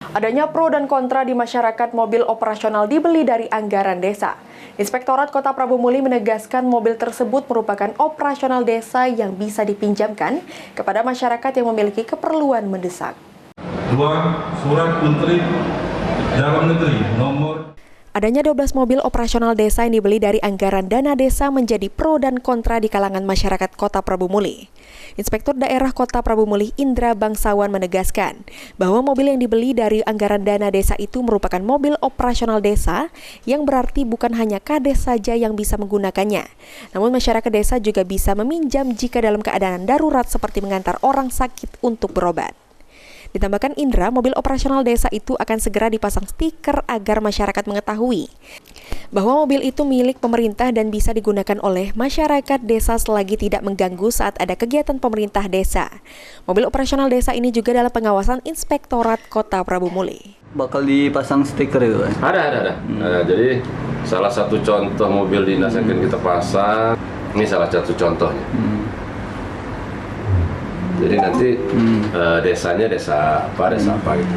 Adanya pro dan kontra di masyarakat mobil operasional dibeli dari anggaran desa. Inspektorat Kota Prabu Muli menegaskan mobil tersebut merupakan operasional desa yang bisa dipinjamkan kepada masyarakat yang memiliki keperluan mendesak. 2. Surat Menteri Dalam Negeri nomor Adanya 12 mobil operasional desa yang dibeli dari anggaran dana desa menjadi pro dan kontra di kalangan masyarakat Kota Prabu Muli. Inspektur Daerah Kota Prabu Muli Indra Bangsawan menegaskan bahwa mobil yang dibeli dari anggaran dana desa itu merupakan mobil operasional desa yang berarti bukan hanya kades saja yang bisa menggunakannya. Namun masyarakat desa juga bisa meminjam jika dalam keadaan darurat seperti mengantar orang sakit untuk berobat. Ditambahkan Indra, mobil operasional desa itu akan segera dipasang stiker agar masyarakat mengetahui bahwa mobil itu milik pemerintah dan bisa digunakan oleh masyarakat desa selagi tidak mengganggu saat ada kegiatan pemerintah desa. Mobil operasional desa ini juga dalam pengawasan Inspektorat Kota Prabu Muli. Bakal dipasang stiker itu kan? Ada. Jadi salah satu contoh mobil dinas yang akan kita pasang, ini salah satu contohnya. Jadi nanti desanya desa apa gitu.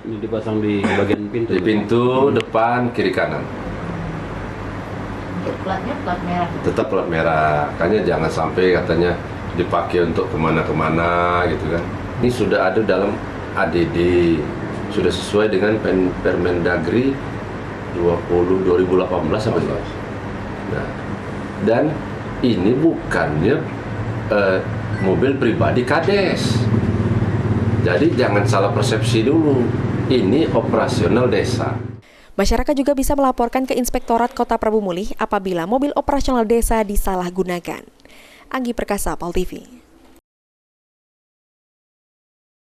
Ini dipasang di bagian pintu. Di pintu depan, kiri kanan. Platnya plat merah. Tetap plat merah. Makanya jangan sampai katanya dipakai untuk kemana-kemana gitu kan. Ini sudah ada dalam ADD, sudah sesuai dengan Permendagri 2018 apa sih? Nah, dan ini bukannya mobil pribadi kades. Jadi jangan salah persepsi dulu. Ini operasional desa. Masyarakat juga bisa melaporkan ke Inspektorat Kota Prabu Muli apabila mobil operasional desa disalahgunakan. Anggi Perkasa, PAL TV.